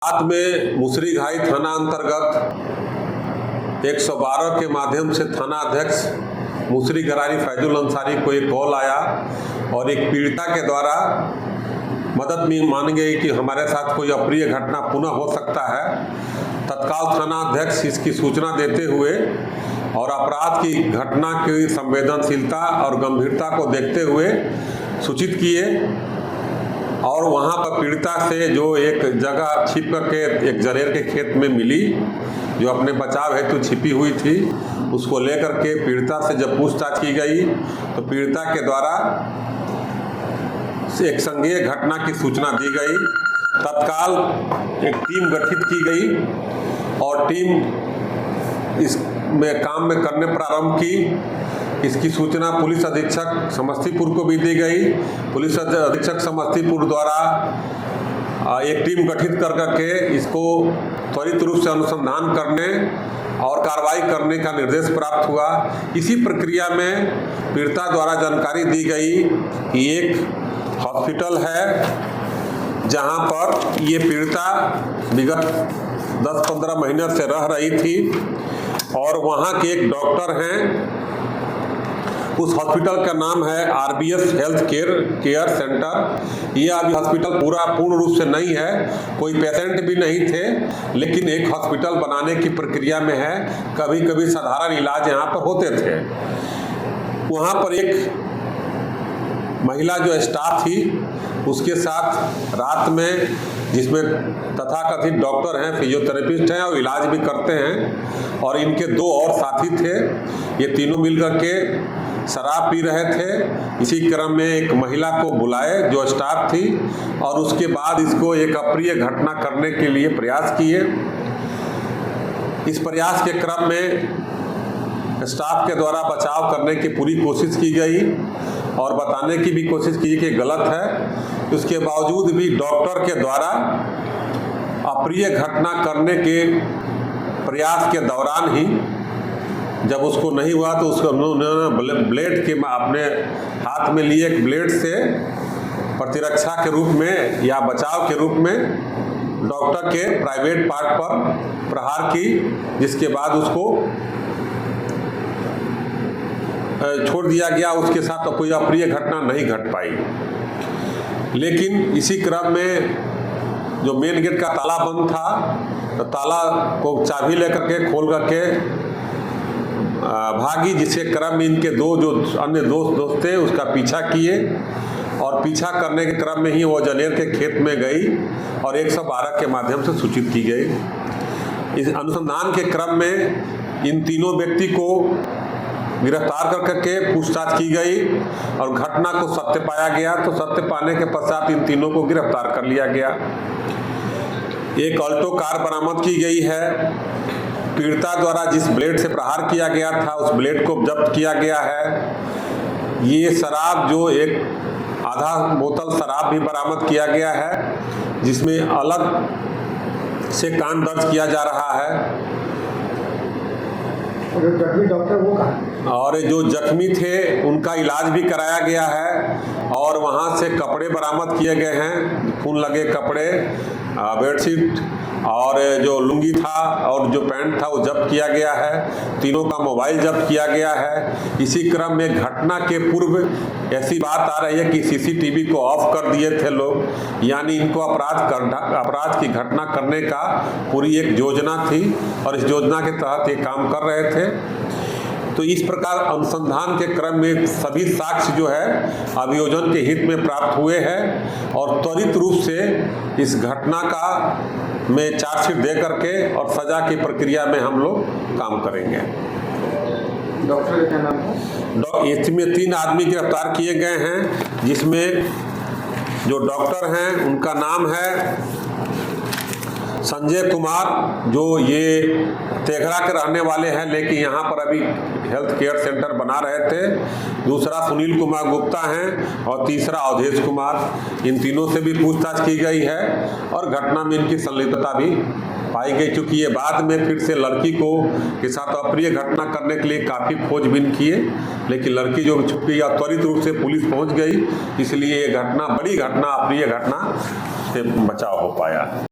रात में मुसरीघाई थाना अंतर्गत 112 के माध्यम से थाना अध्यक्ष मुसरी गरारी फैजुल अंसारी को एक कॉल आया और एक पीड़िता के द्वारा मदद में मान गई कि हमारे साथ कोई अप्रिय घटना पुनः हो सकता है। तत्काल थाना अध्यक्ष इसकी सूचना देते हुए और अपराध की घटना की संवेदनशीलता और गंभीरता को देखते हुए सूचित किए और वहां पर पीड़िता से जो एक जगह छिप करके एक जरेर के खेत में मिली जो अपने बचाव हेतु छिपी हुई थी, उसको लेकर के पीड़िता से जब पूछताछ की गई तो पीड़िता के द्वारा एक संज्ञेय घटना की सूचना दी गई। तत्काल एक टीम गठित की गई और टीम इस में काम में करने प्रारंभ की। इसकी सूचना पुलिस अधीक्षक समस्तीपुर को भी दी गई। पुलिस अधीक्षक समस्तीपुर द्वारा एक टीम गठित कर करके इसको त्वरित रूप से अनुसंधान करने और कार्रवाई करने का निर्देश प्राप्त हुआ। इसी प्रक्रिया में पीड़िता द्वारा जानकारी दी गई कि एक हॉस्पिटल है जहां पर ये पीड़िता विगत 10-15 महीने से रह रही थी और वहां के एक डॉक्टर हैं। उस हॉस्पिटल का नाम है RBS हेल्थ केयर सेंटर। ये अभी हॉस्पिटल पूर्ण रूप से नहीं है, कोई पेशेंट भी नहीं थे, लेकिन एक हॉस्पिटल बनाने की प्रक्रिया में है। कभी कभी साधारण इलाज यहाँ पर होते थे। वहाँ पर एक महिला जो स्टाफ थी उसके साथ रात में, जिसमें तथाकथित डॉक्टर हैं, फिजियोथेरेपिस्ट हैं और इलाज भी करते हैं, और इनके 2 और साथी थे। ये तीनों मिलकर के शराब पी रहे थे। इसी क्रम में एक महिला को बुलाए जो स्टाफ थी और उसके बाद इसको एक अप्रिय घटना करने के लिए प्रयास किए। इस प्रयास के क्रम में स्टाफ के द्वारा बचाव करने की पूरी कोशिश की गई और बताने की भी कोशिश की कि गलत है। उसके बावजूद भी डॉक्टर के द्वारा अप्रिय घटना करने के प्रयास के दौरान ही जब उसको नहीं हुआ तो उसको उन्होंने ब्लेड के अपने हाथ में लिए एक ब्लेड से प्रतिरक्षा के रूप में या बचाव के रूप में डॉक्टर के प्राइवेट पार्ट पर प्रहार की, जिसके बाद उसको छोड़ दिया गया। उसके साथ तो कोई अप्रिय घटना नहीं घट पाई। लेकिन इसी क्रम में जो मेन गेट का ताला बंद था तो ताला को चाबी लेकर के खोल करके भागी, जिसके क्रम में इनके 2 जो अन्य दोस्त थे उसका पीछा किए और पीछा करने के क्रम में ही वो जनेर के खेत में गई और 112 के माध्यम से सूचित की गई। इस अनुसंधान के क्रम में इन तीनों व्यक्ति को गिरफ्तार करके पूछताछ की गई और घटना को सत्य पाया गया। तो सत्य पाने के पश्चात इन तीनों को गिरफ्तार कर लिया गया। एक ऑल्टो कार बरामद की गई है। पीड़िता द्वारा जिस ब्लेड से प्रहार किया गया था उस ब्लेड को जब्त किया गया है। ये शराब जो एक आधा बोतल शराब भी बरामद किया गया है, जिसमें अलग से कांड दर्ज किया जा रहा है। जख्मी डॉक्टर वो कहा और जो जख्मी थे उनका इलाज भी कराया गया है और वहाँ से कपड़े बरामद किए गए हैं, खून लगे कपड़े, बेडशीट और जो लुंगी था और जो पैंट था वो जब्त किया गया है। तीनों का मोबाइल जब्त किया गया है। इसी क्रम में घटना के पूर्व ऐसी बात आ रही है कि CCTV को ऑफ कर दिए थे लोग, यानी इनको अपराध की घटना करने का पूरी एक योजना थी और इस योजना के तहत ये काम कर रहे थे। तो इस प्रकार अनुसंधान के क्रम में सभी साक्ष्य जो है अभियोजन के हित में प्राप्त हुए हैं और त्वरित रूप से इस घटना का में चार्जशीट दे करके और सजा की प्रक्रिया में हम लोग काम करेंगे। डॉक्टर का क्या नाम है? इसमें 3 आदमी गिरफ्तार किए गए हैं, जिसमें जो डॉक्टर हैं उनका नाम है संजय कुमार, जो ये तेघरा के रहने वाले हैं लेकिन यहाँ पर अभी हेल्थ केयर सेंटर बना रहे थे। दूसरा सुनील कुमार गुप्ता हैं और तीसरा अवधेश कुमार। इन तीनों से भी पूछताछ की गई है और घटना में इनकी संलिप्तता भी पाई गई, क्योंकि ये बाद में फिर से लड़की को के साथ अप्रिय घटना करने के लिए काफ़ी खोजबीन किए, लेकिन लड़की जो छुपी या त्वरित रूप से पुलिस पहुंच गई, इसलिए ये घटना बड़ी घटना अप्रिय घटना से बचाव हो पाया।